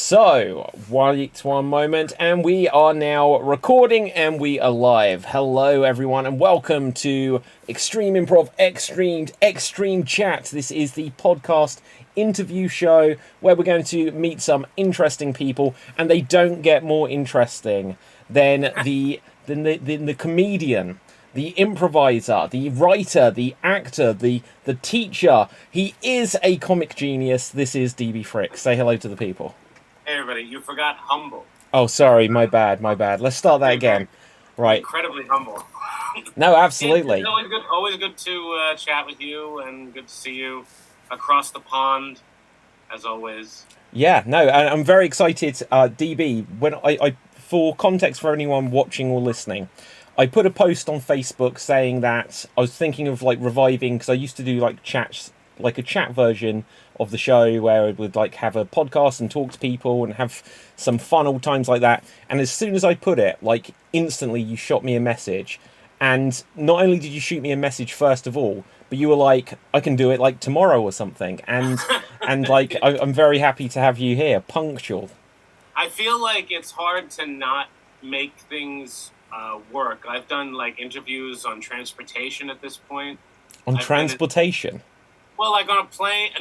So, wait one moment, and we are now recording and we are live. Hello, everyone, and welcome to Extreme Improv, Xstreamed Chat. This is the podcast interview show where we're going to meet some interesting people, and they don't get more interesting than the comedian, the improviser, the writer, the actor, the teacher. He is a comic genius. This is DB Frick. Say hello to the people. Hey everybody, you forgot humble. Oh, sorry, my bad. Let's start that again. Right. Incredibly humble. No, absolutely. It's always good to chat with you, and good to see you across the pond, as always. Yeah, no, and I'm very excited, DB. When I, for context for anyone watching or listening, I put a post on Facebook saying that I was thinking of like reviving, because I used to do like chats, like a chat version of the show where I would like have a podcast and talk to people and have some fun all times like that. And as soon as I put it, like instantly you shot me a message. And not only did you shoot me a message first of all, but you were like, I can do it like tomorrow or something. And like I'm very happy to have you here, punctual. I feel like it's hard to not make things work. I've done like interviews on transportation at this point. On transportation? Well, like on a plane,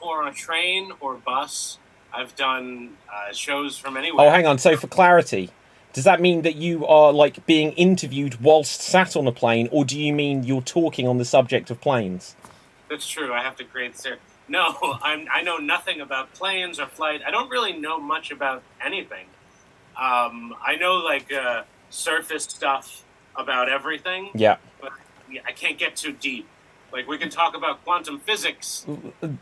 or on a train or bus. I've done shows from anywhere. Oh, hang on. So for clarity, does that mean that you are like being interviewed whilst sat on a plane, or do you mean you're talking on the subject of planes? That's true. I have to create No, I know nothing about planes or flight. I don't really know much about anything. I know like surface stuff about everything. Yeah. But I can't get too deep. Like, we can talk about quantum physics.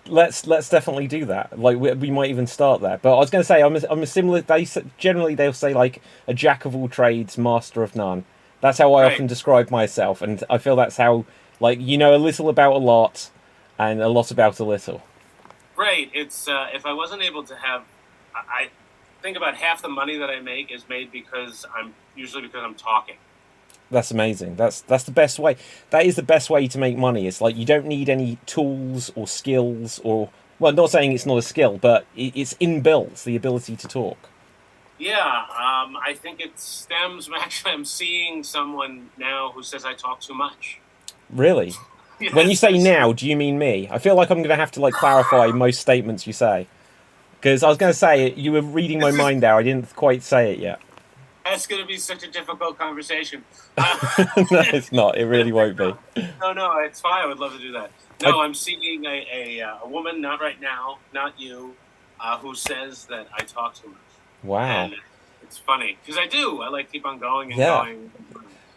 Let's definitely do that. Like, we might even start there. But I was going to say, I'm a similar. They'll say like a jack of all trades, master of none. That's how I often describe myself, and I feel that's how, like, you know, a little about a lot, and a lot about a little. Right. It's if I wasn't able to have, I think about half the money that I make is made because I'm talking. That's amazing. That's the best way. That is the best way to make money. It's like you don't need any tools or skills or, well, not saying it's not a skill, but it's inbuilt, the ability to talk. Yeah, I think it stems. Actually, I'm seeing someone now who says I talk too much. Really? Yes, when you say now, do you mean me? I feel like I'm going to have to like clarify most statements you say, because I was going to say you were reading my mind there. I didn't quite say it yet. That's going to be such a difficult conversation. No, it's not. It really won't be. No, it's fine. I would love to do that. No, I'm seeing a woman, not right now, not you, who says that I talk too much. Wow. And it's funny, because I do. I like keep on going and going.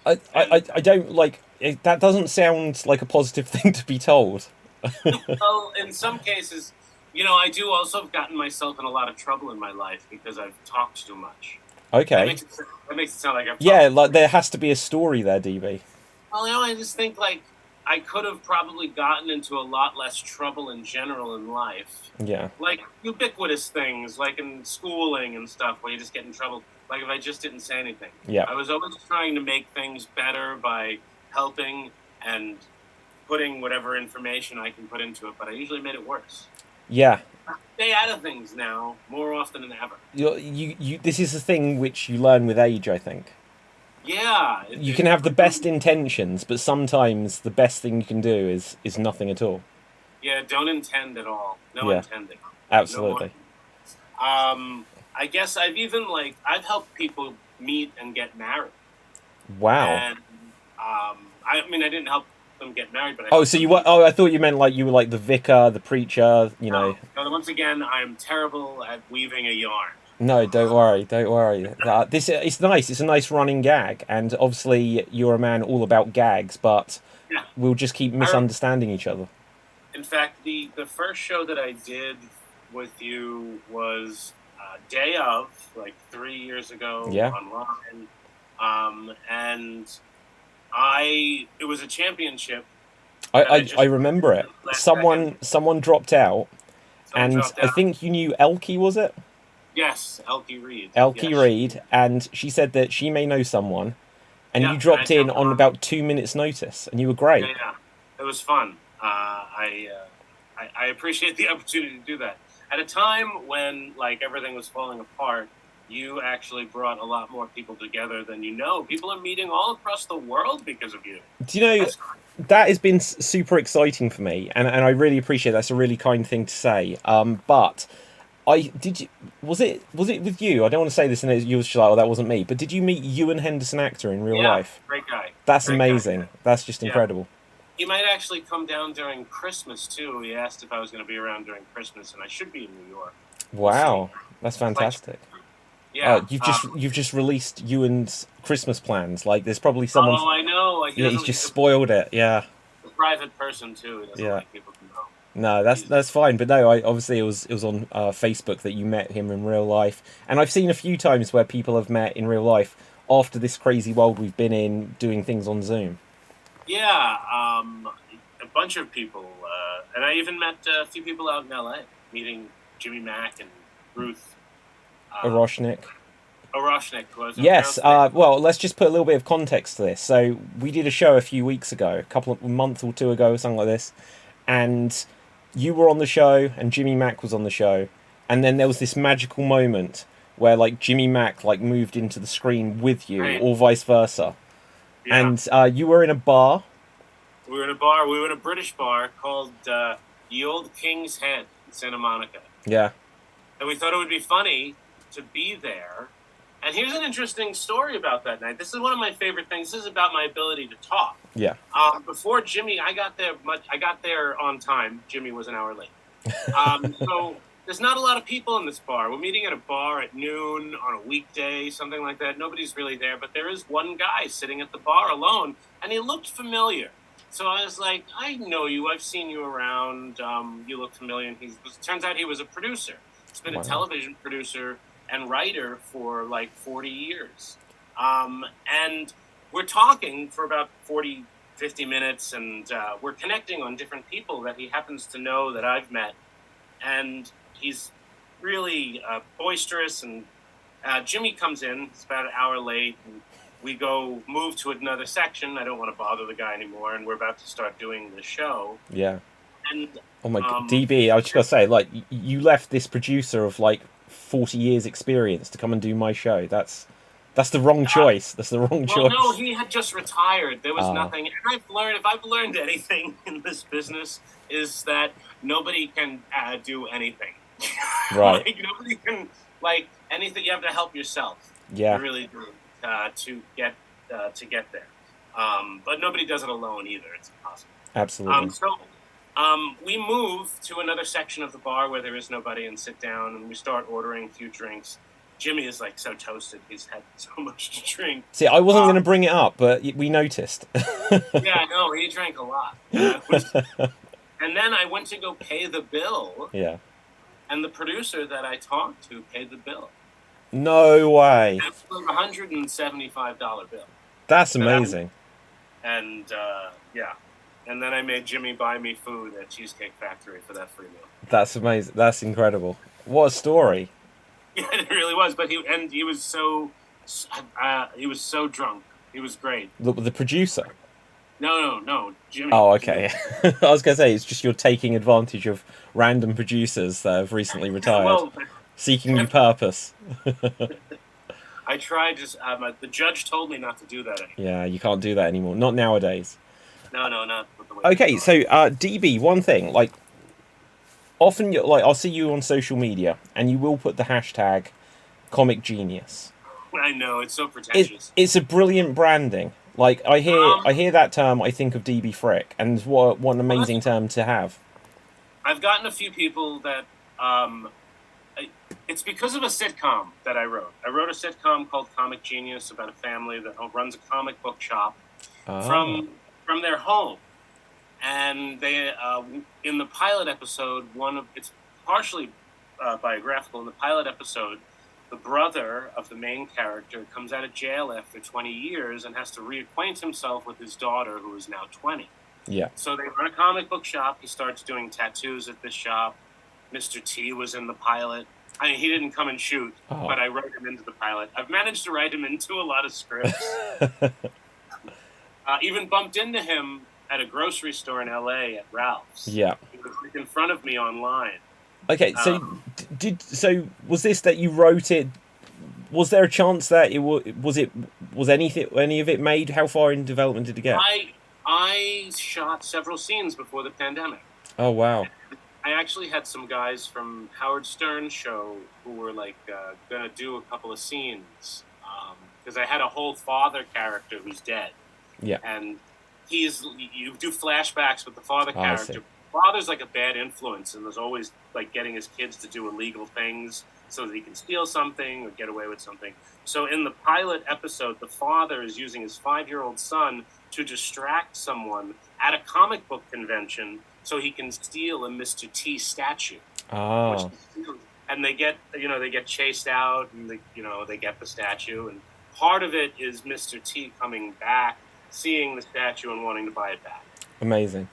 I don't like it. That doesn't sound like a positive thing to be told. Well, in some cases, you know, I do also have gotten myself in a lot of trouble in my life because I've talked too much. Okay. That makes it sound like I've talked like there has to be a story there, DB. Well, you know, I just think like I could have probably gotten into a lot less trouble in general in life. Yeah. Like ubiquitous things, like in schooling and stuff, where you just get in trouble. Like if I just didn't say anything. Yeah. I was always trying to make things better by helping and putting whatever information I can put into it, but I usually made it worse. Yeah. Stay out of things now more often than ever. You this is a thing which you learn with age, I think. Yeah. You can have the best intentions, but sometimes the best thing you can do is nothing at all. Yeah, don't intend at all. No intending. Absolutely. No, I guess I've helped people meet and get married. Wow. And I mean, I didn't help them get married, but I thought you meant like you were like the vicar, the preacher, you know. No, once again, I'm terrible at weaving a yarn. No, don't worry. It's nice. It's a nice running gag, and obviously you're a man all about gags, but we'll just keep misunderstanding each other. In fact, the first show that I did with you was day of, like 3 years ago, online, and it was a championship. I remember it. Someone dropped out, I think you knew Elkie, was it? Yes, Elkie Reed. Reed, and she said that she may know someone, and you dropped in on about 2 minutes' notice, and you were great. Yeah. It was fun. I appreciate the opportunity to do that. at a time when like everything was falling apart, you actually brought a lot more people together than you know. People are meeting all across the world because of you. Do you know, that has been super exciting for me, and I really appreciate that's a really kind thing to say. But was it with you? I don't want to say this and you was just like, oh, that wasn't me. But did you meet Ewan Henderson actor in real life? Great guy. That's amazing. Guy. That's just incredible. He might actually come down during Christmas too. He asked if I was going to be around during Christmas, and I should be in New York. Wow, that's fantastic. Yeah, you've just released Ewan's Christmas plans. Like, there's probably someone. Oh, I know. He's just spoiled it. Yeah. A private person too. He doesn't like people to know. No, that's fine. But no, obviously it was on Facebook that you met him in real life, and I've seen a few times where people have met in real life after this crazy world we've been in, doing things on Zoom. Yeah, a bunch of people, and I even met a few people out in LA, meeting Jimmy Mack and Ruth. Aroshnik. Yes. Well, let's just put a little bit of context to this. So we did a show a few weeks ago, a month or two ago, something like this, and you were on the show and Jimmy Mack was on the show, and then there was this magical moment where like Jimmy Mack like moved into the screen with you, or vice versa. Yeah. And you were in a bar. We were in a bar. We were in a British bar called the Old King's Head in Santa Monica. Yeah. And we thought it would be funny to be there. And here's an interesting story about that night. This is one of my favorite things. This is about my ability to talk. Yeah. Before Jimmy, I got there on time. Jimmy was an hour late. So there's not a lot of people in this bar. We're meeting at a bar at noon on a weekday, something like that. Nobody's really there, but there is one guy sitting at the bar alone, and he looked familiar. So I was like, I know you. I've seen you around. You look familiar. And turns out he was a producer. He's been a television producer and writer for like 40 years. And we're talking for about 40, 50 minutes, and we're connecting on different people that he happens to know that I've met. And he's really boisterous, and Jimmy comes in. It's about an hour late, and we move to another section. I don't want to bother the guy anymore, and we're about to start doing the show. Yeah. And oh my God, DB, I was just gonna say, like, you left this producer of like 40 years experience to come and do my show. That's the wrong choice. That's the wrong choice. No, he had just retired. There was nothing. And if I've learned anything in this business, is that nobody can do anything. Right. Like, nobody can, like, anything. You have to help yourself. Yeah. You really do to get there. But nobody does it alone either. It's impossible. Absolutely. We move to another section of the bar where there is nobody and sit down, and we start ordering a few drinks. Jimmy is like so toasted; he's had so much to drink. See, I wasn't going to bring it up, but we noticed. Yeah, no, he drank a lot. And then I went to go pay the bill. Yeah. And the producer that I talked to paid the bill. No way. It was like $175 bill. That's amazing. And yeah. And then I made Jimmy buy me food at Cheesecake Factory for that free meal. That's amazing. That's incredible. What a story. Yeah, it really was. But he was so drunk. He was great. The producer? No, Jimmy. Oh, okay. I was going to say, it's just you're taking advantage of random producers that have recently retired, seeking new purpose. I tried. The judge told me not to do that anymore. Yeah, you can't do that anymore. Not nowadays. No, not with the way. Okay, so DB, one thing, like, often, like, I'll see you on social media, and you will put the hashtag Comic Genius. I know, it's so pretentious. It's a brilliant branding. Like, I hear that term, I think of DB Frick, and what an amazing term to have. I've gotten a few people that it's because of a sitcom that I wrote. I wrote a sitcom called Comic Genius about a family that runs a comic book shop from their home. And they in the pilot episode, it's partially biographical. In the pilot episode, the brother of the main character comes out of jail after 20 years and has to reacquaint himself with his daughter, who is now 20. Yeah. So they run a comic book shop. He starts doing tattoos at this shop. Mr. T was in the pilot. I mean, he didn't come and shoot, but I wrote him into the pilot. I've managed to write him into a lot of scripts. Even bumped into him at a grocery store in L.A. at Ralph's. Yeah. He was in front of me online. Okay, so was this that you wrote it? Was there a chance that was any of it made? How far in development did it get? I shot several scenes before the pandemic. Oh wow! I actually had some guys from Howard Stern's show who were like gonna do a couple of scenes because I had a whole father character who's dead. Yeah, and you do flashbacks with the father character. Father's like a bad influence, and there's always like getting his kids to do illegal things so that he can steal something or get away with something. So in the pilot episode, the father is using his 5-year-old son to distract someone at a comic book convention so he can steal a Mr. T statue. Oh. And they get chased out, and they get the statue, and part of it is Mr. T coming back, seeing the statue and wanting to buy it back. Amazing.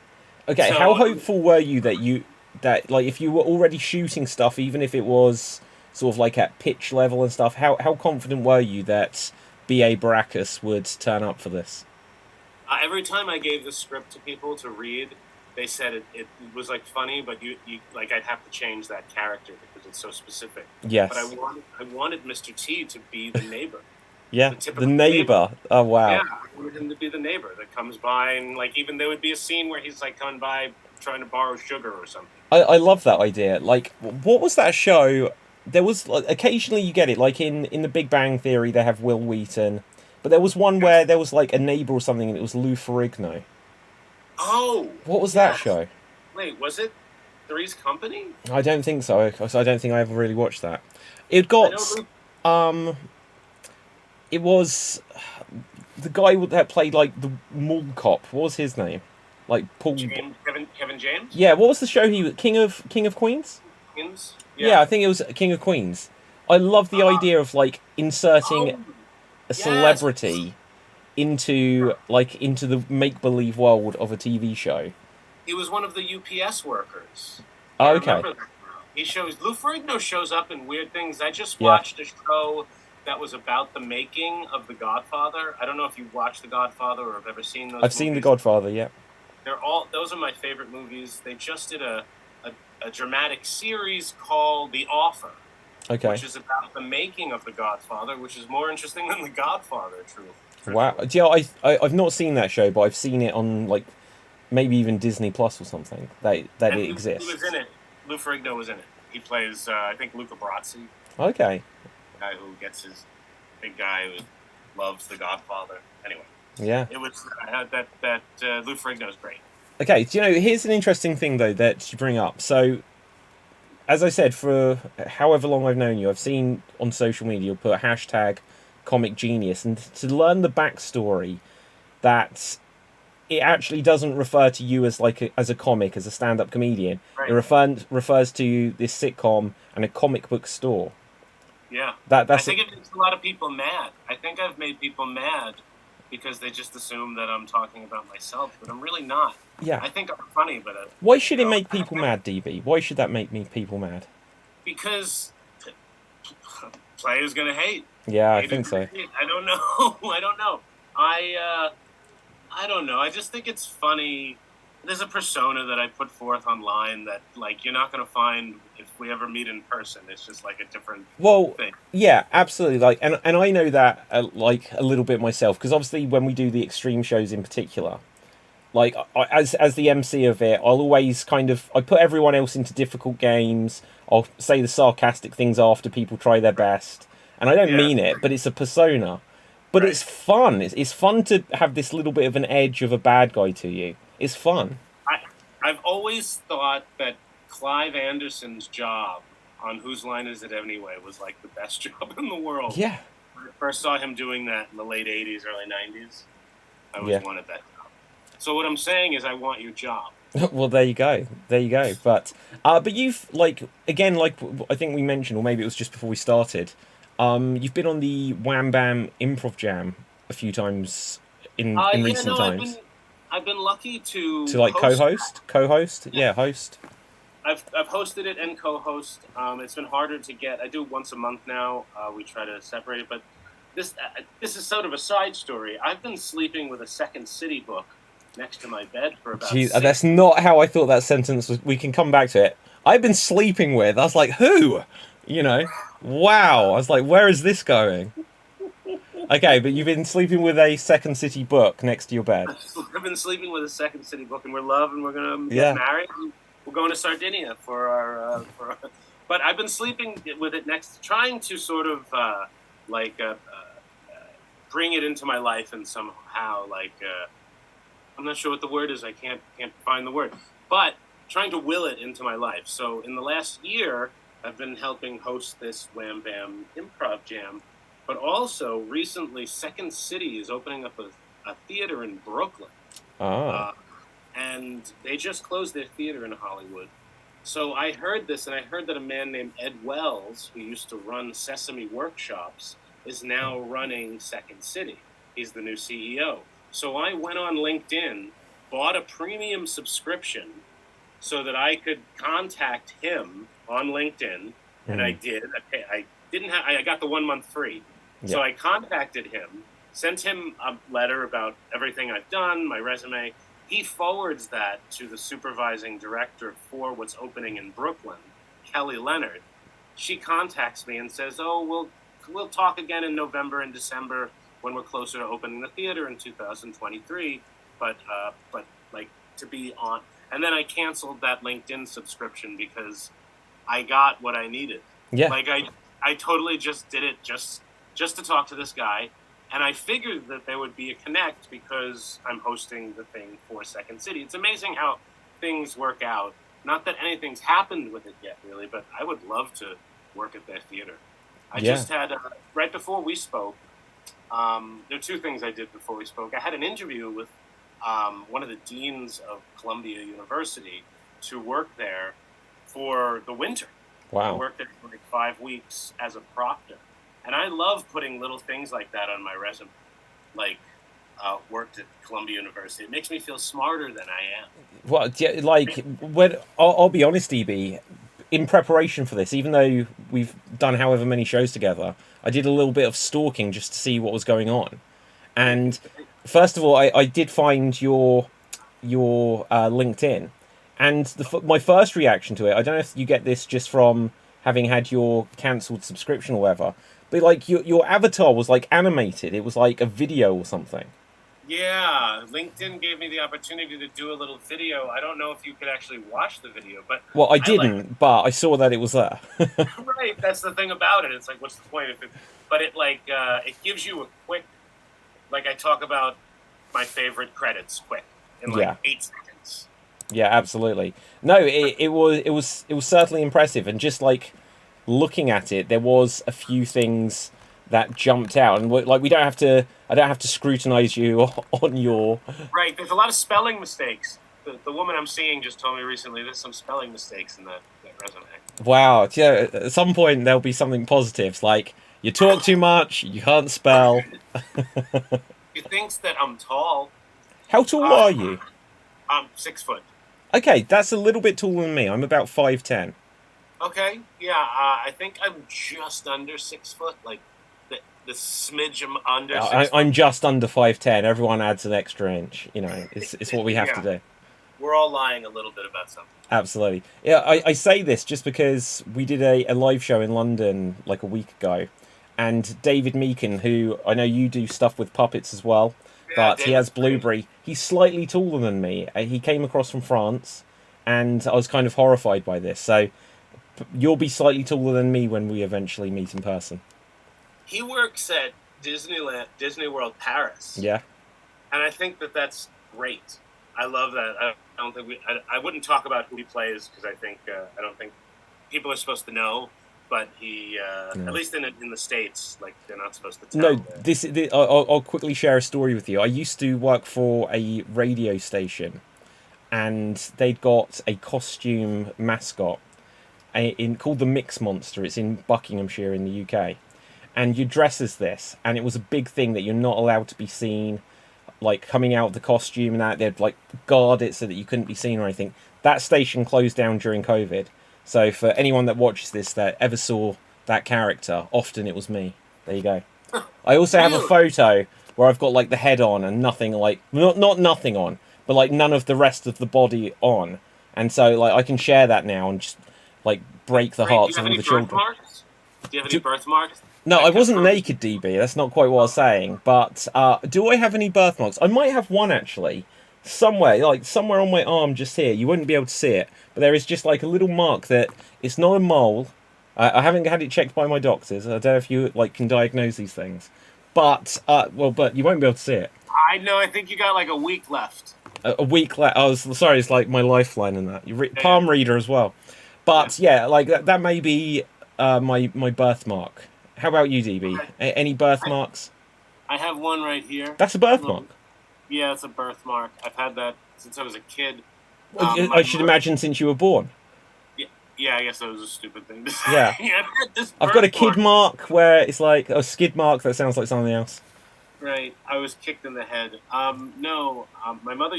Okay, so, how hopeful were you that like if you were already shooting stuff, even if it was sort of like at pitch level and stuff, how confident were you that B.A. Baracus would turn up for this? Every time I gave the script to people to read, they said it was like funny, but you like I'd have to change that character because it's so specific. Yes. But I wanted Mr. T to be the neighbor. Yeah, the neighbor. Oh wow. Yeah, I wanted him to be the neighbor that comes by, and like even there would be a scene where he's like coming by trying to borrow sugar or something. I love that idea. Like, what was that show? There was like, occasionally you get it, like in the Big Bang Theory they have Will Wheaton, but there was one where there was like a neighbor or something, and it was Lou Ferrigno. Oh, what was that show? Wait, was it Three's Company? I don't think so. I don't think I ever really watched that. It got it was the guy that played like the mall cop. What was his name? Like Paul. Kevin James. Yeah. What was the show? He was King of Queens. Queens. Yeah, I think it was King of Queens. I love the idea of like inserting a celebrity into the make believe world of a TV show. He was one of the UPS workers. Oh, okay. Lou Ferrigno shows up in weird things. I just watched a show that was about the making of The Godfather. I don't know if you've watched The Godfather or have ever seen those. I've seen The Godfather, yeah. Those are my favorite movies. They just did a dramatic series called The Offer. Okay. Which is about the making of The Godfather, which is more interesting than The Godfather, truly. Wow. Yeah, I've not seen that show, but I've seen it on like maybe even Disney Plus or something. That it exists. He was in it. Lou Ferrigno was in it. He plays I think Luca Brasi. Okay. The guy who gets his big guy who loves The Godfather. Anyway. Yeah. It was Lou Ferrigno is great. Okay, here's an interesting thing though that you bring up. So, as I said, for however long I've known you, I've seen on social media you'll put hashtag Comic Genius, and to learn the backstory that it actually doesn't refer to you as as a comic, as a stand-up comedian. Right. It refers to this sitcom and a comic book store. Yeah, I think it makes a lot of people mad. I think I've made people mad because they just assume that I'm talking about myself, but I'm really not. Yeah, I think I'm funny, but why should it make people mad, DB? Why should that make people mad? Because players gonna hate. Yeah, I think so. I don't know. I don't know. I don't know. I just think it's funny. There's a persona that I put forth online that, like, you're not going to find if we ever meet in person. It's just like a different thing. Yeah, absolutely. Like, and I know that like a little bit myself, because obviously when we do the extreme shows in particular, like as the MC of it, I'll always I put everyone else into difficult games. I'll say the sarcastic things after people try their best, and I don't mean it, but it's a persona. But it's fun. It's fun to have this little bit of an edge of a bad guy to you. It's fun. I've always thought that Clive Anderson's job on Whose Line Is It Anyway was like the best job in the world. Yeah. When I first saw him doing that in the late 80s, early 90s, I always wanted that job. So what I'm saying is I want your job. Well, there you go. But you've, again, I think we mentioned, or maybe it was just before we started, you've been on the Wham Bam Improv Jam a few times in recent times. I've been lucky to co-host. Yeah, host. I've hosted it and co-host. It's been harder to get. I do once a month now. We try to separate it, but this is sort of a side story. I've been sleeping with a Second City book next to my bed for about. Jeez, that's not how I thought that sentence was. We can come back to it. I've been sleeping with. I was like, who? You know, wow. I was like, where is this going? Okay, but you've been sleeping with a Second City book next to your bed. I've been sleeping with a Second City book, and we're love, and we're gonna get married. And we're going to Sardinia for our. But I've been sleeping with it next, trying to sort of bring it into my life, and somehow I'm not sure what the word is. I can't find the word, but trying to will it into my life. So in the last year, I've been helping host this Wham Bam Improv Jam. But also, recently, Second City is opening up a theater in Brooklyn. And they just closed their theater in Hollywood. So I heard this, and I heard that a man named Ed Wells, who used to run Sesame Workshops, is now running Second City. He's the new CEO. So I went on LinkedIn, bought a premium subscription so that I could contact him on LinkedIn, and I did. I got the 1 month free. Yeah. So I contacted him, sent him a letter about everything I've done, my resume. He forwards that to the supervising director for what's opening in Brooklyn, Kelly Leonard. She contacts me and says, "Oh, we'll talk again in November and December when we're closer to opening the theater in 2023. But to be on." And then I canceled that LinkedIn subscription because I got what I needed. Yeah. I totally just did it just to talk to this guy. And I figured that there would be a connect because I'm hosting the thing for Second City. It's amazing how things work out. Not that anything's happened with it yet, really, but I would love to work at their theater. I just had, right before we spoke, there are two things I did before we spoke. I had an interview with one of the deans of Columbia University to work there for the winter. Wow. I worked there for 5 weeks as a proctor. And I love putting little things like that on my resume, worked at Columbia University. It makes me feel smarter than I am. Well, when I'll be honest, EB, in preparation for this, even though we've done however many shows together, I did a little bit of stalking just to see what was going on. And first of all, I did find your LinkedIn, and my first reaction to it, I don't know if you get this just from having had your cancelled subscription or whatever, but your avatar was animated. It was like a video or something. Yeah, LinkedIn gave me the opportunity to do a little video. I don't know if you could actually watch the video, but I didn't, but I saw that it was there. Right, that's the thing about it. It's what's the point if it? But it it gives you a quick, I talk about my favorite credits quick in 8 seconds. Yeah, absolutely. No, it was certainly impressive, and just looking at it, there was a few things that jumped out, and I don't have to scrutinize you on your. Right, there's a lot of spelling mistakes. The woman I'm seeing just told me recently there's some spelling mistakes in that resume. Wow, yeah. At some point there'll be something positive, like you talk too much, you can't spell. She thinks that I'm tall. How tall are you? I'm 6 foot. Okay, that's a little bit taller than me. I'm about 5'10". Okay, yeah, I think I'm just under 6 foot, the smidge under 6 foot. I'm just under 5'10". Everyone adds an extra inch. It's what we have to do. We're all lying a little bit about something. Absolutely. Yeah, I say this just because we did a live show in London a week ago, and David Meakin, who I know you do stuff with puppets as well, but he has Blueberry. He's slightly taller than me. He came across from France, and I was kind of horrified by this. So you'll be slightly taller than me when we eventually meet in person. He works at Disney World Paris. Yeah. And I think that's great. I love that. I don't think I wouldn't talk about who he plays because I don't think people are supposed to know. But he, at least in the States, they're not supposed to tell. No, I'll quickly share a story with you. I used to work for a radio station, and they'd got a costume mascot called the Mix Monster. It's in Buckinghamshire in the UK. And you dress as this, and it was a big thing that you're not allowed to be seen, coming out of the costume and that. They'd guard it so that you couldn't be seen or anything. That station closed down during COVID. So for anyone that watches this that ever saw that character, often it was me. There you go. I also have a photo where I've got the head on and nothing not nothing on, but none of the rest of the body on. And so I can share that now and just like break the hearts of all the children. Do you have any birthmarks? No, I wasn't naked, DB. That's not quite what I was saying. But do I have any birthmarks? I might have one actually, somewhere, like somewhere on my arm, just here. You wouldn't be able to see it, but there is just like a little mark that it's not a mole. I haven't had it checked by my doctors. I don't know if you like can diagnose these things, but but you won't be able to see it. I know. I think you got like a week left. A week left. I was sorry. It's like my lifeline in that. Palm reader as well. But yeah, like that may be my birthmark. How about you, DB? Any birthmarks? I have one right here. That's a birthmark. Yeah, it's a birthmark. I've had that since I was a kid. I should imagine since you were born. Yeah, I guess that was a stupid thing to say. Yeah. I've got a kid mark where it's like a skid mark that sounds like something else. Right. I was kicked in the head. No. My mother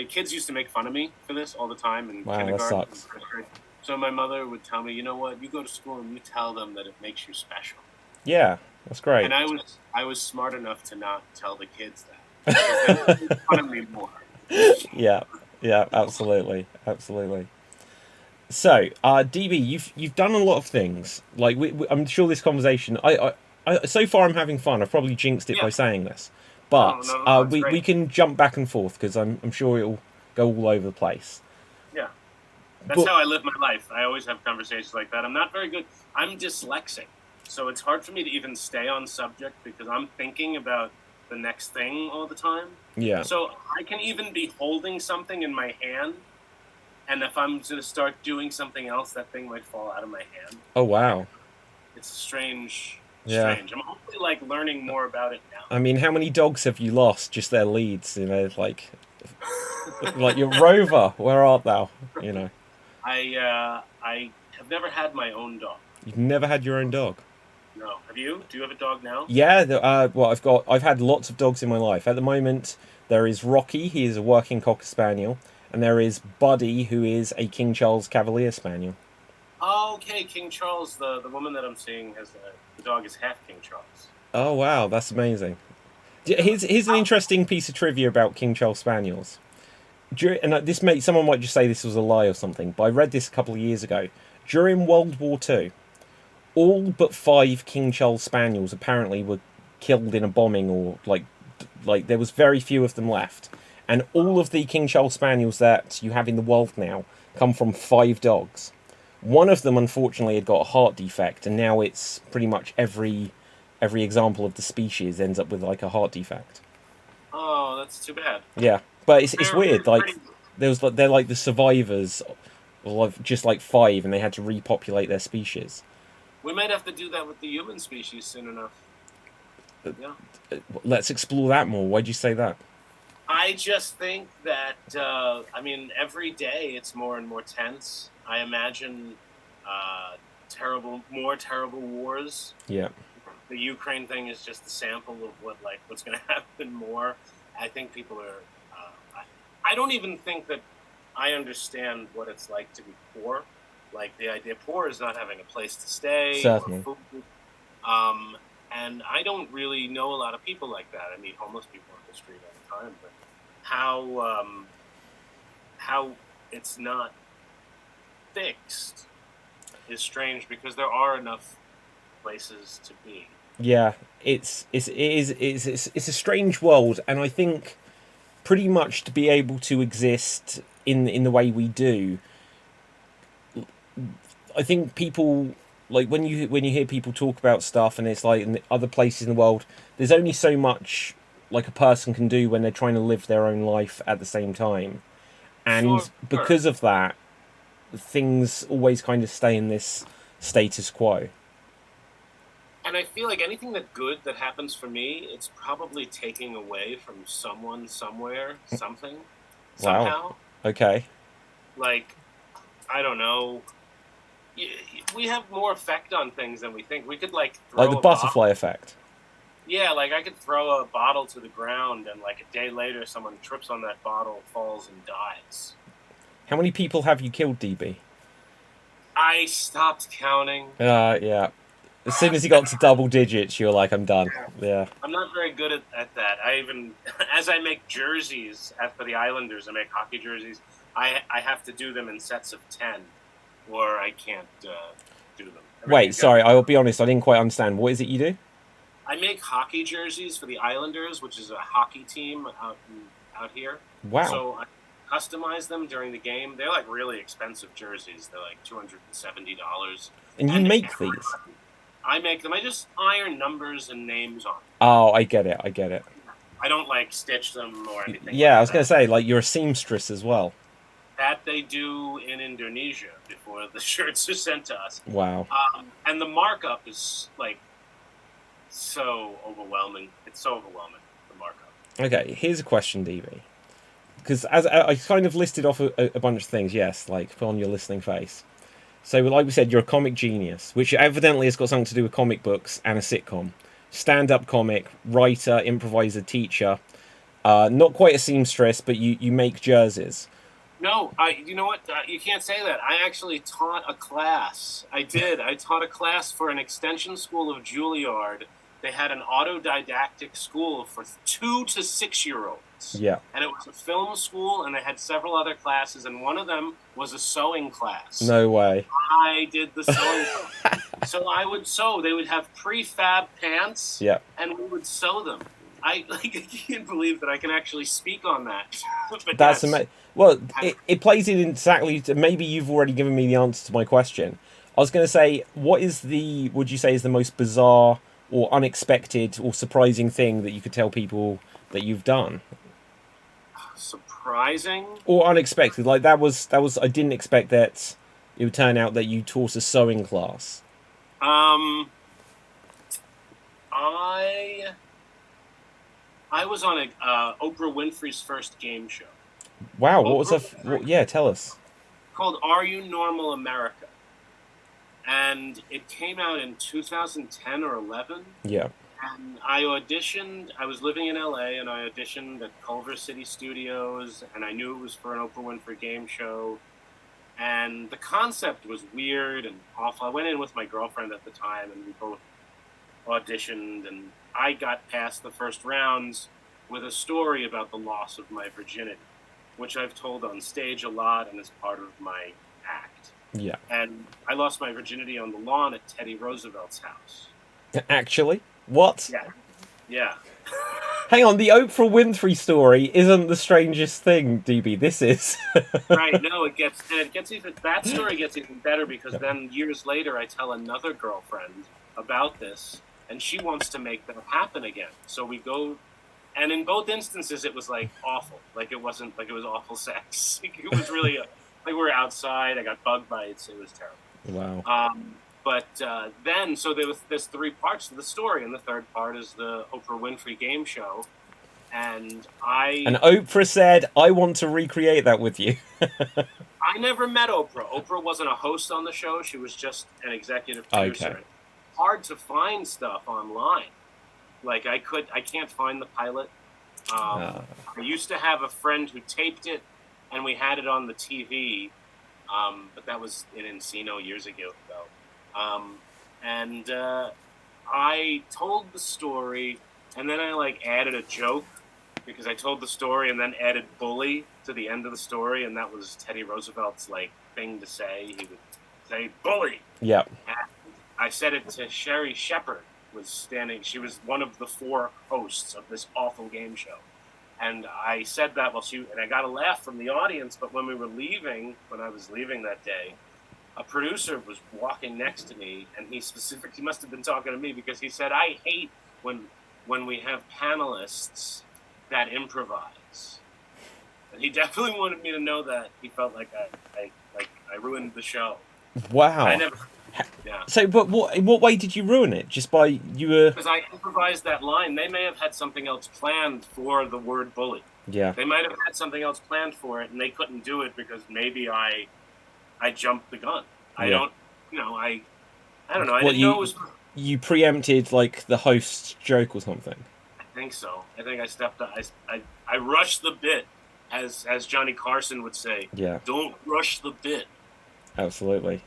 kids used to make fun of me for this all the time in kindergarten. That sucks. So my mother would tell me, you know what, you go to school and you tell them that it makes you special. Yeah, that's great. And I was smart enough to not tell the kids that. They made fun of me more. Yeah, absolutely. So, DB, you've done a lot of things. Like I'm sure this conversation, I so far I'm having fun. I've probably jinxed it by saying this, but we can jump back and forth because I'm sure it'll go all over the place. Yeah, that's how I live my life. I always have conversations like that. I'm not very good. I'm dyslexic, so it's hard for me to even stay on subject because I'm thinking about the next thing all the time. Yeah. So I can even be holding something in my hand, and if I'm going to start doing something else, that thing might fall out of my hand. Oh, wow. It's strange. Yeah. I'm hopefully like learning more about it now. I mean, how many dogs have you lost? Just their leads, you know, like your Rover. Where art thou? You know. I have never had my own dog. You've never had your own dog? No. Have you? Do you have a dog now? Yeah. I've had lots of dogs in my life. At the moment, there is Rocky. He is a working Cocker Spaniel, and there is Buddy, who is a King Charles Cavalier Spaniel. Oh, okay, King Charles. The woman that I'm seeing has the dog is half King Charles. Oh wow, that's amazing. Here's an interesting piece of trivia about King Charles Spaniels. And someone might just say this was a lie or something, but I read this a couple of years ago. During World War II, all but 5 King Charles Spaniels apparently were killed in a bombing, or like there was very few of them left. And all of the King Charles Spaniels that you have in the world now come from 5 dogs. One of them, unfortunately, had got a heart defect, and now it's pretty much every example of the species ends up with like a heart defect. Oh, that's too bad. Yeah, but it's weird. Like they're like the survivors of just like 5, and they had to repopulate their species. We might have to do that with the human species soon enough. Yeah. Let's explore that more. Why'd you say that? I just think that every day it's more and more tense. I imagine more terrible wars. Yeah. The Ukraine thing is just a sample of what's going to happen more. I think people are. I don't even think that I understand what it's like to be poor. Like the idea, poor is not having a place to stay. Certainly. Or food. And I don't really know a lot of people like that. I meet homeless people on the street all the time, but how it's not fixed is strange because there are enough places to be. Yeah, it's a strange world, and I think pretty much to be able to exist in the way we do, I think people like when you hear people talk about stuff, and it's like in other places in the world, there's only so much like a person can do when they're trying to live their own life at the same time, and because of that, things always kind of stay in this status quo. And I feel like anything that happens for me, it's probably taking away from someone somewhere something somehow. Wow. Okay. Like, I don't know. We have more effect on things than we think. We could throw like the butterfly effect. Yeah, like I could throw a bottle to the ground, and like a day later, someone trips on that bottle, falls, and dies. How many people have you killed, DB? I stopped counting. Yeah. As soon as you got to double digits, you were like, I'm done. Yeah. I'm not very good at that. As I make jerseys for the Islanders, I make hockey jerseys, I have to do them in sets of 10. or I can't do them. Wait, sorry, I'll be honest, I didn't quite understand. What is it you do? I make hockey jerseys for the Islanders, which is a hockey team out here. Wow. So I customize them during the game. They're like really expensive jerseys. They're like $270. And you make these? I make them. I just iron numbers and names on them. Oh, I get it. I don't like stitch them or anything. Yeah, I was going to say, like, you're a seamstress as well. That they do in Indonesia before the shirts are sent to us. Wow. And the markup is like so overwhelming. It's so overwhelming, the markup. Okay, here's a question, DB. Because as I kind of listed off a bunch of things, yes, like put on your listening face. So, like we said, you're a comic genius, which evidently has got something to do with comic books and a sitcom. Stand-up comic, writer, improviser, teacher. Not quite a seamstress, but you make jerseys. No, you know what? You can't say that. I actually taught a class. I did. I taught a class for an extension school of Juilliard. They had an autodidactic school for 2 to 6 year olds. Yeah. And it was a film school, and they had several other classes, and one of them was a sewing class. No way. I did the sewing class. So I would sew. They would have prefab pants, yeah, and we would sew them. I can't believe that I can actually speak on that. But that's amazing. Well, it plays it exactly. Maybe you've already given me the answer to my question. I was going to say, would you say is the most bizarre or unexpected or surprising thing that you could tell people that you've done? Surprising? Or unexpected. Like that was I didn't expect that it would turn out that you taught a sewing class. I was on Oprah Winfrey's first game show. Wow, what was that? Yeah, tell us. Called Are You Normal America? And it came out in 2010 or 11. Yeah. And I auditioned. I was living in LA, and I auditioned at Culver City Studios, and I knew it was for an Oprah Winfrey game show. And the concept was weird and awful. I went in with my girlfriend at the time, and we both auditioned, and I got past the first rounds with a story about the loss of my virginity, which I've told on stage a lot and is part of my act. Yeah. And I lost my virginity on the lawn at Teddy Roosevelt's house. Actually? What? Yeah. Yeah. Hang on, the Oprah Winfrey story isn't the strangest thing, DB. This is. Right. No, that story gets even better because then years later I tell another girlfriend about this, and she wants to make that happen again. So we go, and in both instances it was like awful. Like it wasn't like it was awful sex. It was really like we were outside. I got bug bites. It was terrible. Wow. But then, so there's 3 parts to the story, and the third part is the Oprah Winfrey game show. And Oprah said, I want to recreate that with you. I never met Oprah. Oprah wasn't a host on the show. She was just an executive producer. Okay. Hard to find stuff online. Like, I can't find the pilot. I used to have a friend who taped it, and we had it on the TV, but that was in Encino years ago. And I told the story, and then I added a joke because I told the story and then added bully to the end of the story, and that was Teddy Roosevelt's thing to say. He would say bully. Yeah. And I said it to Sherry Shepard was standing. She was one of the 4 hosts of this awful game show. And I said that and I got a laugh from the audience, but when I was leaving that day, a producer was walking next to me, and he must have been talking to me because he said, I hate when we have panelists that improvise. And he definitely wanted me to know that. He felt like I ruined the show. Wow. Yeah. So, but in what way did you ruin it? Just by Because I improvised that line. They may have had something else planned for the word bully. Yeah. They might have had something else planned for it, and they couldn't do it because maybe I jumped the gun. I don't know. I didn't know it was. You preempted the host's joke or something. I think so. I think I stepped up. I rushed the bit, as Johnny Carson would say. Yeah. Don't rush the bit. Absolutely.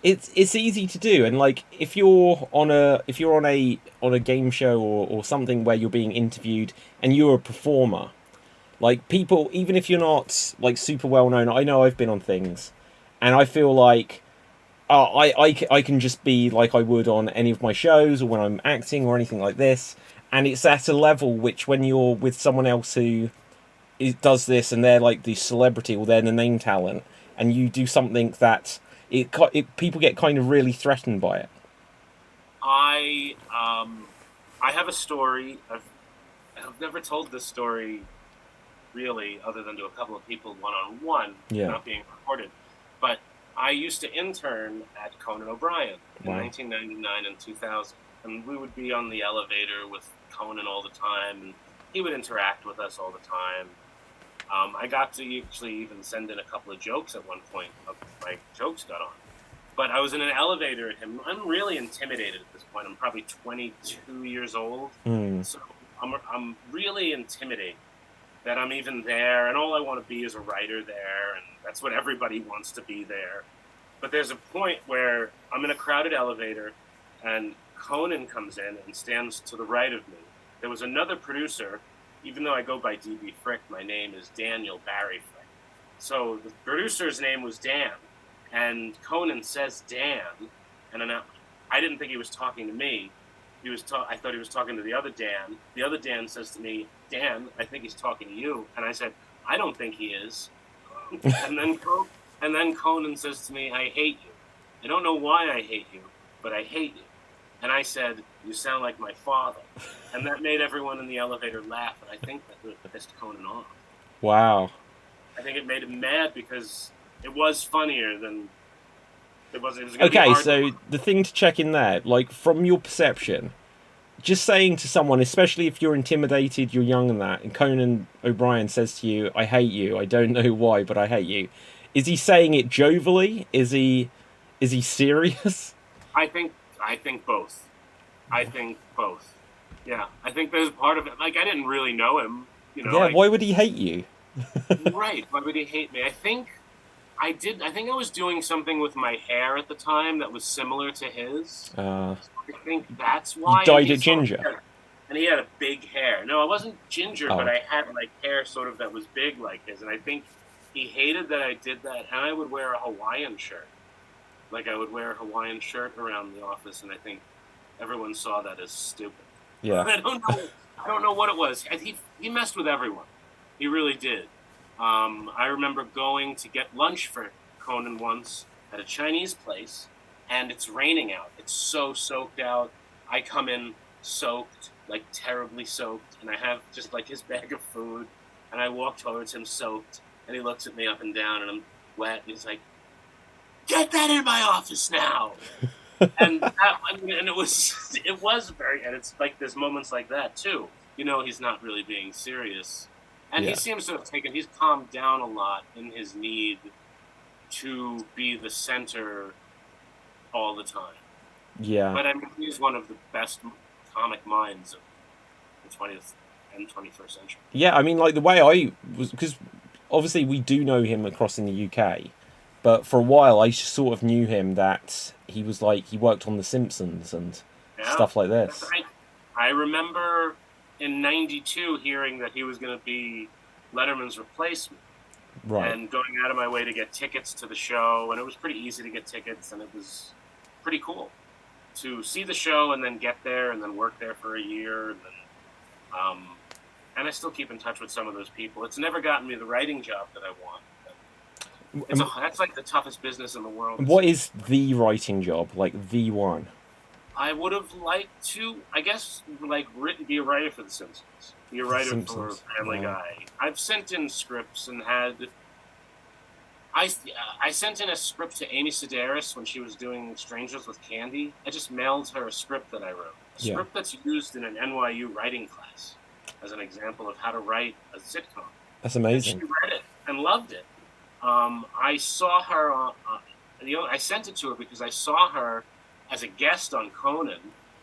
It's easy to do, and if you're on a game show or something where you're being interviewed and you're a performer, people, even if you're not super well known, I know I've been on things, and I feel like I can just be like I would on any of my shows or when I'm acting or anything like this, and it's at a level which when you're with someone else who does this and they're like the celebrity or they're the name talent, and you do something that people get kind of really threatened by it. I have a story. I've never told this story really, other than to a couple of people one-on-one, not being recorded. But I used to intern at Conan O'Brien in 1999 and 2000, and we would be on the elevator with Conan all the time, and he would interact with us all the time. I got to actually even send in a couple of jokes at one point. My jokes got on. But I was in an elevator at him. I'm really intimidated at this point. I'm probably 22 years old. So I'm really intimidated that I'm even there. And all I want to be is a writer there. And that's what everybody wants to be there. But there's a point where I'm in a crowded elevator and Conan comes in and stands to the right of me. There was another producer. Even though I go by DB Frick, my name is Daniel Barry Frick. So the producer's name was Dan. And Conan says Dan, and I didn't think he was talking to me. I thought he was talking to the other Dan. The other Dan says to me, Dan, I think he's talking to you. And I said, I don't think he is. and then Conan says to me, I hate you. I don't know why I hate you, but I hate you. And I said, you sound like my father. And that made everyone in the elevator laugh. And I think that pissed Conan off. Wow. I think it made him mad because it was funnier than it was. Okay, so the thing to check in there, like from your perception, just saying to someone, especially if you're intimidated, you're young and that, and Conan O'Brien says to you, I hate you, I don't know why, but I hate you. Is he saying it jovially? Is he serious? I think both. I think both. Yeah, I think there's part of it. Like, I didn't really know him. Yeah, like, why would he hate you? Right, why would he hate me? I think I was doing something with my hair at the time that was similar to his. I think that's why. You dyed it ginger. And he had a big hair. No, I wasn't ginger, but I had like hair sort of that was big like his. And I think he hated that I did that. And I would wear a Hawaiian shirt. Like I would wear a Hawaiian shirt around the office, and I think everyone saw that as stupid. Yeah. I don't know what it was. He messed with everyone. He really did. I remember going to get lunch for Conan once at a Chinese place, and it's raining out. It's so soaked out. I come in soaked, like terribly soaked, and I have just like his bag of food, and I walk towards him soaked, and he looks at me up and down, and I'm wet, and he's like, "Get that in my office now!" and it was very, and it's like there's moments like that too. You know, he's not really being serious. And he seems to have he's calmed down a lot in his need to be the center all the time. Yeah. But I mean, he's one of the best comic minds of the 20th and 21st century. Yeah, I mean, like the way I was, because obviously we do know him across in the UK, but for a while I sort of knew him that he was like, he worked on The Simpsons and stuff like this. I remember in '92 hearing that he was going to be Letterman's replacement, and going out of my way to get tickets to the show, and it was pretty easy to get tickets, and it was pretty cool to see the show and then get there and then work there for a year, and I still keep in touch with some of those people. It's never gotten me the writing job that I want. That's like the toughest business in the world. What is the writing job, like the one? I would have liked to, I guess, be a writer for The Simpsons. Be a writer for Family Guy. I've sent in scripts and had... I sent in a script to Amy Sedaris when she was doing Strangers with Candy. I just mailed her a script that I wrote. A script that's used in an NYU writing class as an example of how to write a sitcom. That's amazing. And she read it and loved it. I saw her... I sent it to her because I saw her as a guest on Conan,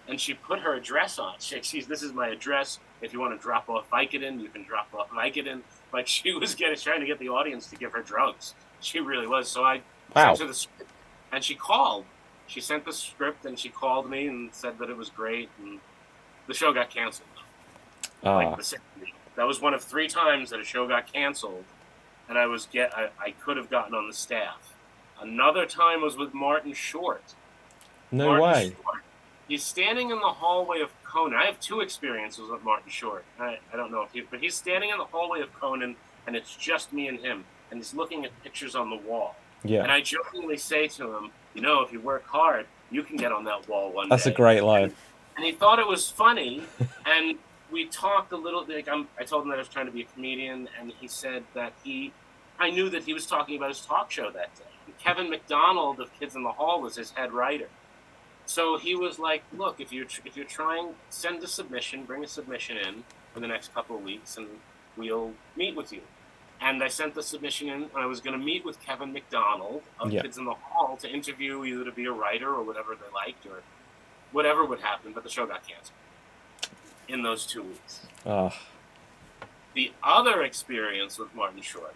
and she put her address on. This is my address. If you want to drop off Vicodin, you can drop off Vicodin. Like she was trying to get the audience to give her drugs. She really was. So I sent her the script, and she called. She sent the script, and she called me and said that it was great, and the show got canceled. That was one of 3 times that a show got canceled, and I could have gotten on the staff. Another time was with Martin Short. No way. Short, he's standing in the hallway of Conan. I have 2 experiences with Martin Short. I don't know but he's standing in the hallway of Conan, and it's just me and him, and he's looking at pictures on the wall. Yeah. And I jokingly say to him, if you work hard, you can get on that wall one day. That's a great line. And he thought it was funny, and we talked a little. I told him that I was trying to be a comedian, and he said that I knew that he was talking about his talk show that day. And Kevin McDonald of Kids in the Hall was his head writer. So he was like, look, if you're trying, send a submission, bring a submission in for the next couple of weeks, and we'll meet with you. And I sent the submission in, and I was going to meet with Kevin McDonald of Kids in the Hall to interview, either to be a writer or whatever they liked, or whatever would happen, but the show got canceled in those 2 weeks. The other experience with Martin Short,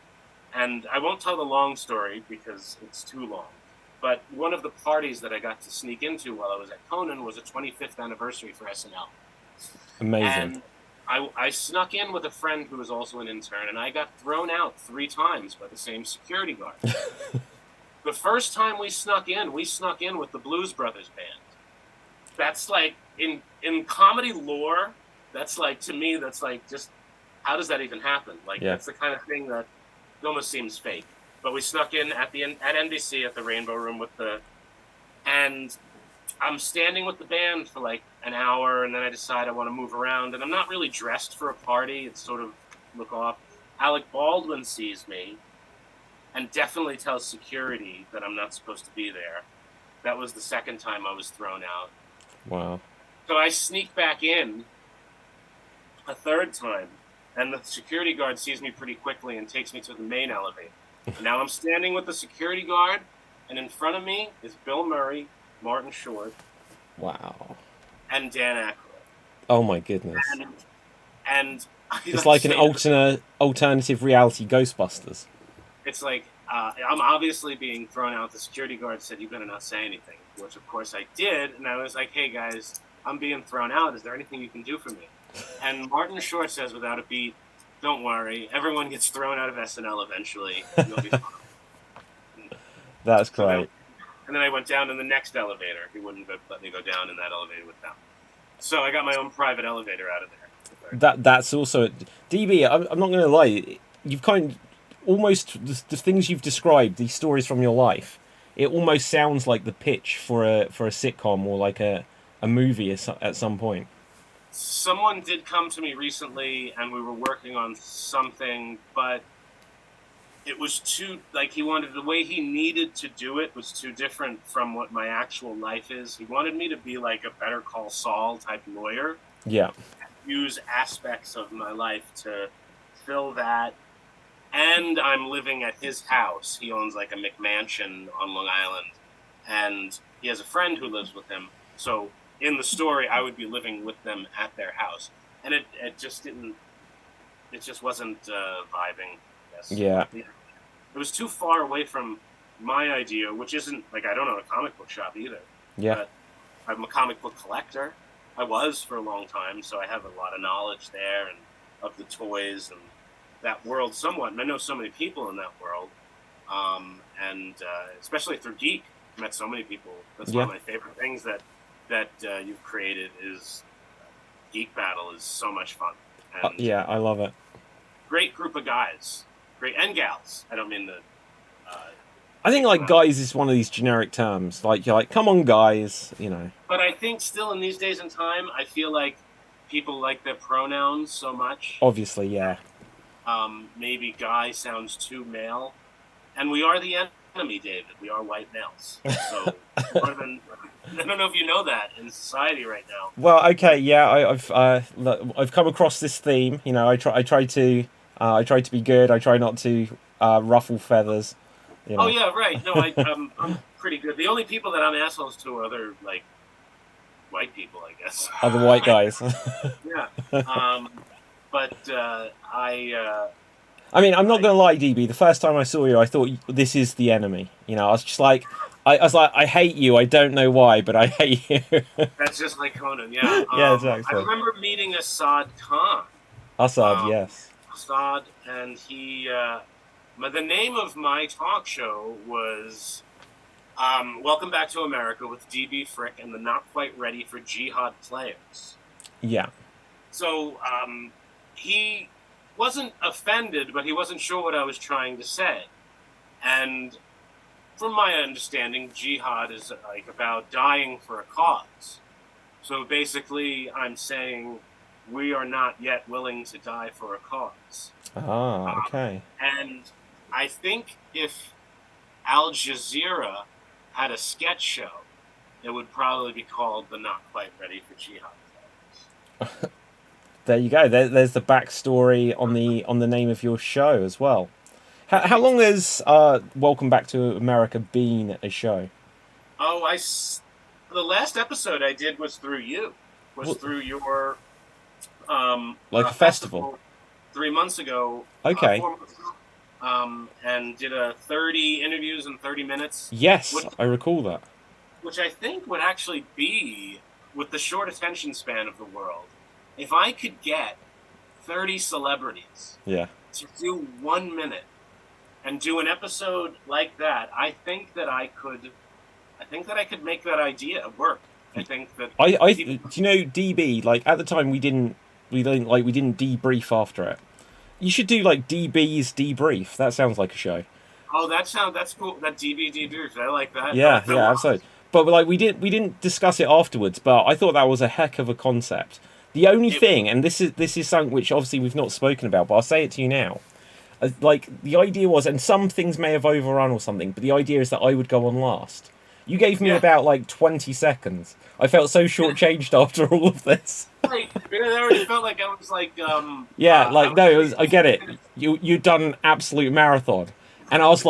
and I won't tell the long story because it's too long, but one of the parties that I got to sneak into while I was at Conan was a 25th anniversary for SNL. Amazing. And I snuck in with a friend who was also an intern, and I got thrown out 3 times by the same security guard. The first time we snuck in with the Blues Brothers band. That's like, in comedy lore, that's like, to me, that's like, just, how does that even happen? Like, that's the kind of thing that almost seems fake. But we snuck in at NBC at the Rainbow Room and I'm standing with the band for like an hour, and then I decide I want to move around, and I'm not really dressed for a party. It's sort of look off. Alec Baldwin sees me and definitely tells security that I'm not supposed to be there. That was the second time I was thrown out. Wow. So I sneak back in a third time, and the security guard sees me pretty quickly and takes me to the main elevator. Now I'm standing with the security guard, and in front of me is Bill Murray, Martin Short, wow, and Dan Aykroyd. Oh my goodness! And it's like an alternative reality Ghostbusters. It's like I'm obviously being thrown out. The security guard said, "You better not say anything," which of course I did, and I was like, "Hey guys, I'm being thrown out. Is there anything you can do for me?" And Martin Short says, without a beat, "Don't worry, everyone gets thrown out of SNL eventually. You'll be fine." That's great. And then I went down in the next elevator. He wouldn't let me go down in that elevator with them. So I got my own private elevator out of there. That's also DB. I'm not going to lie. You've kind of almost the things you've described, these stories from your life. It almost sounds like the pitch for a sitcom or like a movie at some point. Someone did come to me recently, and we were working on something, but it was too, like, the way he needed to do it was too different from what my actual life is. He wanted me to be like a Better Call Saul type lawyer. Yeah. Use aspects of my life to fill that. And I'm living at his house. He owns like a McMansion on Long Island, and he has a friend who lives with him. So in the story, I would be living with them at their house, and it just wasn't vibing. Yes. Yeah. It was too far away from my idea, which isn't like, I don't own a comic book shop either. Yeah. But I'm a comic book collector. I was for a long time, so I have a lot of knowledge there and of the toys and that world somewhat. And I know so many people in that world, and especially through Geek, I met so many people. That's one of my favorite things that you've created is Geek Battle is so much fun. And yeah, I love it. Great group of guys. Great, and gals. I don't mean to... I think, like, guys is one of these generic terms. Like, you're like, come on, guys, you know. But I think still in these days and time, I feel like people like their pronouns so much. Obviously, yeah. Maybe guy sounds too male. And we are the enemy, David. We are white males. So, more than... I don't know if you know that in society right now. Well, okay, yeah, I've come across this theme. You know, I try to be good. I try not to ruffle feathers. You know. Oh yeah, right. No, I'm pretty good. The only people that I'm assholes to are other like white people, I guess. Other white guys. Yeah. But I mean, I'm not gonna lie, DB. The first time I saw you, I thought this is the enemy. You know, I was just like. I was like, I hate you. I don't know why, but I hate you. That's just like Conan, yeah. Yeah, exactly. I remember meeting Assad Khan. Assad, yes. Assad, and he... the name of my talk show was Welcome Back to America with DB Frick and the Not Quite Ready for Jihad Players. Yeah. So he wasn't offended, but he wasn't sure what I was trying to say. And from my understanding, jihad is like about dying for a cause. So basically, I'm saying we are not yet willing to die for a cause. Ah, okay. And I think if Al Jazeera had a sketch show, it would probably be called the Not Quite Ready for Jihad Players. There you go. There's the backstory on the name of your show as well. How long has Welcome Back to America been a show? Oh, the last episode I did was through you. Through your like a festival 3 months ago. Okay. 4 months ago, and did a 30 interviews in 30 minutes. Yes, I recall that. Which I think would actually be, with the short attention span of the world, if I could get 30 celebrities to do 1 minute and do an episode like that, I think that I could make that idea work. I think that do you know, DB, like at the time we didn't debrief after it. You should do like DB's debrief. That sounds like a show. Oh, that's cool. That DB debrief, I like that. Yeah, absolutely. But like we didn't discuss it afterwards. But I thought that was a heck of a concept. The only thing, and this is something which obviously we've not spoken about, but I'll say it to you now. Like the idea was, and some things may have overrun or something, but the idea is that I would go on last. You gave me about like 20 seconds. I felt so shortchanged after all of this. Like, it already felt like I was like no, I get it. You'd done an absolute marathon. And I was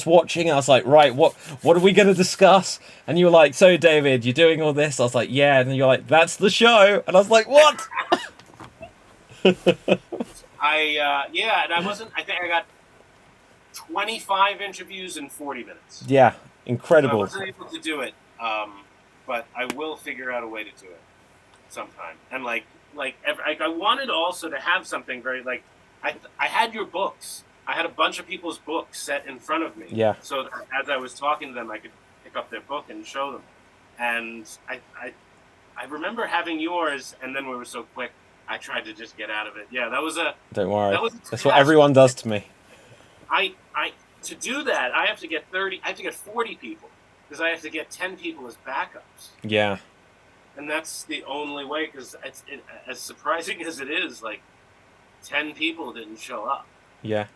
watching, and I was like, right, what are we going to discuss? And you were like, so David, you're doing all this? I was like, yeah. And then you're like, that's the show. And I was like, what? and I think I got 25 interviews in 40 minutes. Yeah, incredible. So I wasn't able to do it, but I will figure out a way to do it sometime. And I wanted also to have something very, like, I had your books. I had a bunch of people's books set in front of me. Yeah. So that as I was talking to them, I could pick up their book and show them. And I remember having yours, and then we were so quick, I tried to just get out of it. Yeah, that was a... Don't worry. That's what everyone does to me. To do that, I have to get 40 people, because I have to get 10 people as backups. Yeah. And that's the only way, because as surprising as it is, like, 10 people didn't show up. Yeah.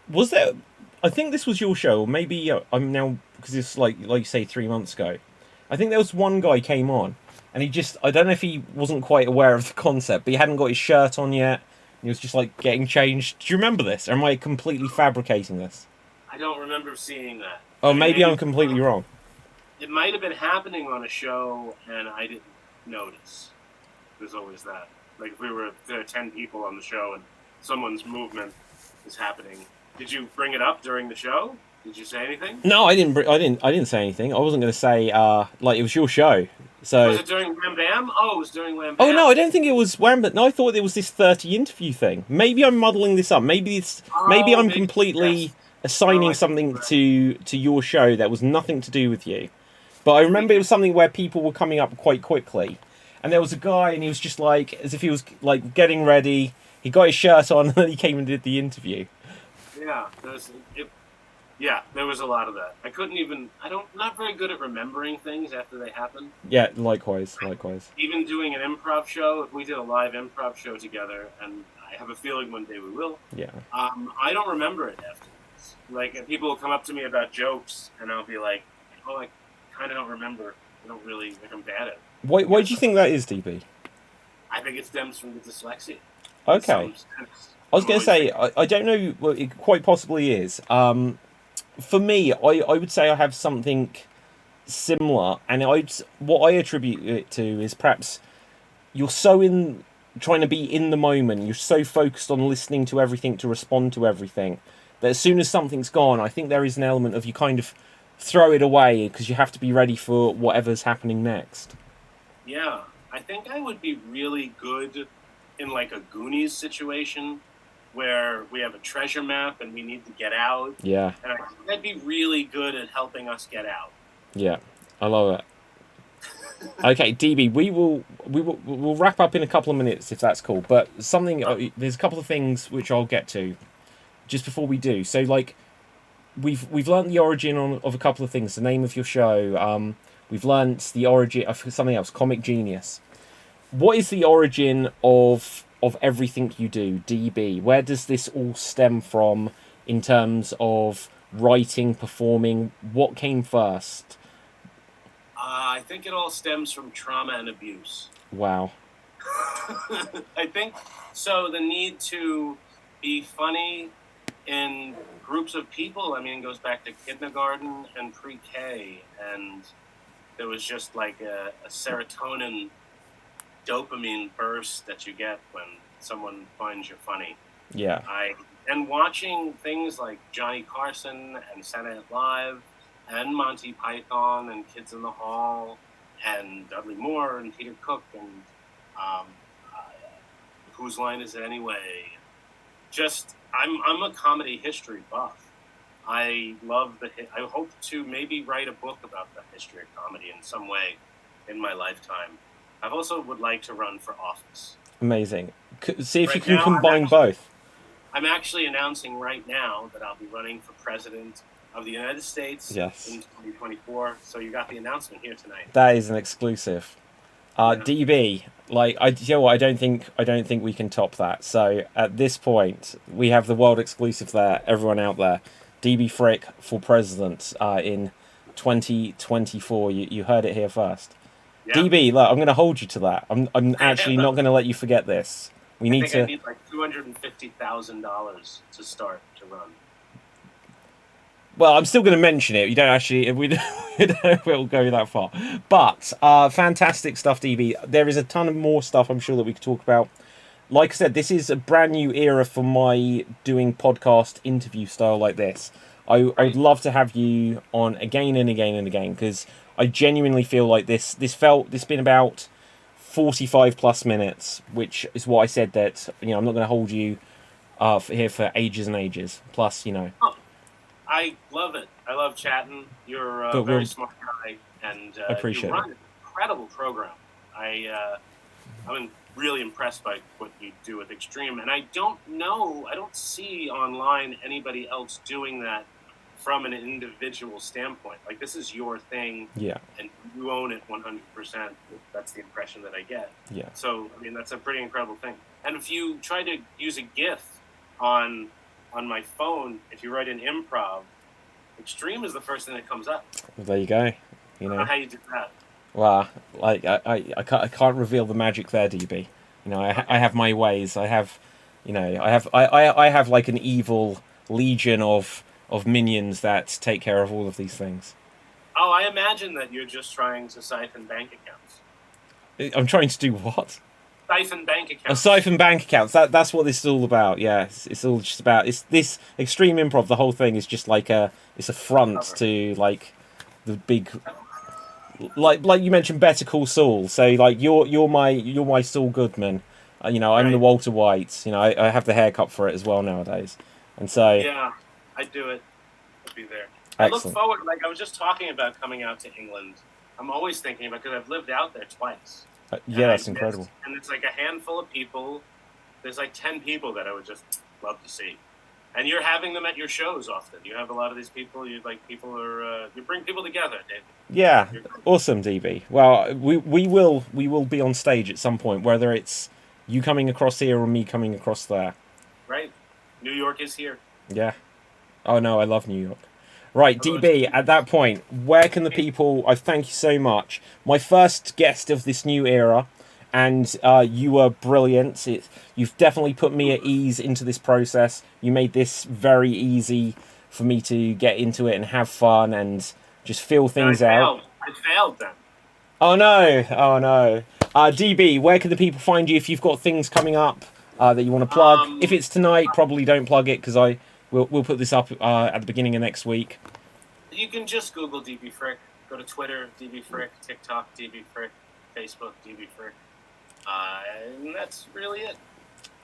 Was there... I think this was your show, or maybe I'm now... Because it's like you say, 3 months ago. I think there was one guy came on, and he just... I don't know if he wasn't quite aware of the concept, but he hadn't got his shirt on yet. He was just, like, getting changed. Do you remember this? Or am I completely fabricating this? I don't remember seeing that. Oh, maybe I'm completely wrong. It might have been happening on a show, and I didn't notice. There's always that. Like, if there are 10 people on the show, and someone's movement is happening. Did you bring it up during the show? Did you say anything? No, I didn't say anything. I wasn't going to say like it was your show. So was it during Wham Bam? Oh, it was during Wham Bam. Oh no, I don't think it was Wham Bam. No, I thought there was this 30 interview thing. Maybe I'm muddling this up. Maybe I'm completely assigning something to your show that was nothing to do with you. But I remember it was something where people were coming up quite quickly, and there was a guy, and he was just like as if he was like getting ready. He got his shirt on, and then he came and did the interview. Yeah, there was a lot of that. I'm not very good at remembering things after they happen. Yeah, likewise. Even doing an improv show, if we did a live improv show together, and I have a feeling one day we will. Yeah. I don't remember it afterwards. Like, people will come up to me about jokes, and I'll be like, oh, I kind of don't remember. I don't really, like, I'm bad at it. Why do you think that is, DB? I think it stems from the dyslexia. Okay. I was going to say, I don't know, well, it quite possibly is. For me, I would say I have something similar, and what I attribute it to is perhaps you're so trying to be in the moment, you're so focused on listening to everything to respond to everything, that as soon as something's gone, I think there is an element of you kind of throw it away because you have to be ready for whatever's happening next. Yeah, I think I would be really good in like a Goonies situation where we have a treasure map and we need to get out. Yeah. And I'd be really good at helping us get out. Yeah, I love it. Okay, DB, we'll wrap up in a couple of minutes if that's cool. But there's a couple of things which I'll get to just before we do. So like we've learnt the origin of a couple of things. The name of your show. We've learnt the origin of something else. Comic Genius. What is the origin of everything you do, DB? Where does this all stem from in terms of writing, performing? What came first? I think it all stems from trauma and abuse. Wow. I think so. The need to be funny in groups of people, I mean, it goes back to kindergarten and pre-K, and there was just like a serotonin dopamine burst that you get when someone finds you funny. Yeah. And watching things like Johnny Carson and Saturday Night Live and Monty Python and Kids in the Hall and Dudley Moore and Peter Cook and Whose Line Is It Anyway? Just, I'm a comedy history buff. I hope to maybe write a book about the history of comedy in some way in my lifetime. I also would like to run for office. Amazing. See if you can combine both. I'm actually announcing right now that I'll be running for president of the United States in 2024. So you got the announcement here tonight. That is an exclusive. DB, like I don't think we can top that. So at this point, we have the world exclusive there. Everyone out there, DB Frick for president in 2024. You heard it here first. Yeah. DB, look, I'm going to hold you to that. I'm actually not going to let you forget this. I need like $250,000 to start to run. Well, I'm still going to mention it. You don't actually. We don't go that far. But fantastic stuff, DB. There is a ton of more stuff I'm sure that we could talk about. Like I said, this is a brand new era for my doing podcast interview style like this. I would love to have you on again and again and again because I genuinely feel like this been about 45 plus minutes, which is what I said that I'm not going to hold you here for ages and ages. Plus, Oh, I love it. I love chatting. You're a very smart guy, and you run an incredible program. I'm really impressed by what you do with Extreme, and I don't see online anybody else doing that from an individual standpoint. Like, this is your thing, and you own it 100%. That's the impression that I get. Yeah. So, I mean, that's a pretty incredible thing. And if you try to use a GIF on my phone, if you write an Improv, Extreme is the first thing that comes up. Well, there you go. I don't know how you do that. Well, like I can't reveal the magic there, DB. I have my ways. I have like an evil legion of minions that take care of all of these things. Oh, I imagine that you're just trying to siphon bank accounts. I'm trying to do what? Siphon bank accounts. Oh, siphon bank accounts. That's what this is all about. Yeah, it's all just about. It's this Extreme Improv. The whole thing is just like it's a front to like the big, like you mentioned, Better Call Saul. So like you're my Saul Goodman. I'm the Walter White. I have the haircut for it as well nowadays, and so yeah, I do it. I'll be there. Excellent. I look forward. Like I was just talking about coming out to England. I'm always thinking about because I've lived out there twice. Yeah, that's incredible. And it's like a handful of people. There's like 10 people that I would just love to see. And you're having them at your shows often. You have a lot of these people. You bring people together, David. Yeah, awesome, DB. Well, we will be on stage at some point, whether it's you coming across here or me coming across there. Right. New York is here. Yeah. Oh no, I love New York. Right, DB, at that point, where can the people... I thank you so much. My first guest of this new era, and you were brilliant. You've definitely put me at ease into this process. You made this very easy for me to get into it and have fun and just feel things out. I failed then. Oh no. DB, where can the people find you if you've got things coming up that you want to plug? If it's tonight, probably don't plug it because We'll put this up at the beginning of next week. You can just Google DB Frick. Go to Twitter, DB Frick, TikTok, DB Frick, Facebook, DB Frick. And that's really it.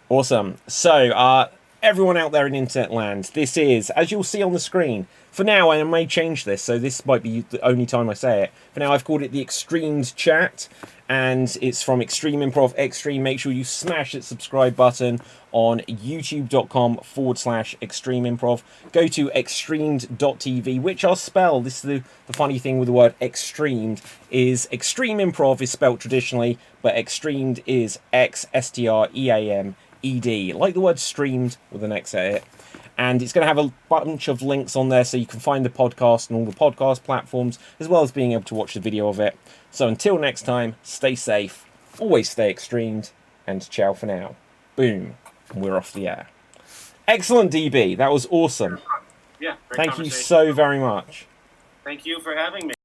Awesome. So, everyone out there in internet land, this is, as you'll see on the screen, for now I may change this, so this might be the only time I say it. For now I've called it the XStreamed chat, and it's from Extreme Improv Xstream. Make sure you smash that subscribe button on youtube.com/Extreme Improv. Go to xstreamed.tv, which I'll spell. This is the funny thing with the word extremed, is Extreme Improv is spelt traditionally, but extremed is XStreamed, like the word streamed with an X at it. And it's going to have a bunch of links on there so you can find the podcast and all the podcast platforms, as well as being able to watch the video of it. So until next time, stay safe, always stay extremed, and ciao for now. Boom. And we're off the air. Excellent, DB. That was awesome. Yeah, great Thank you so very much. Thank you for having me.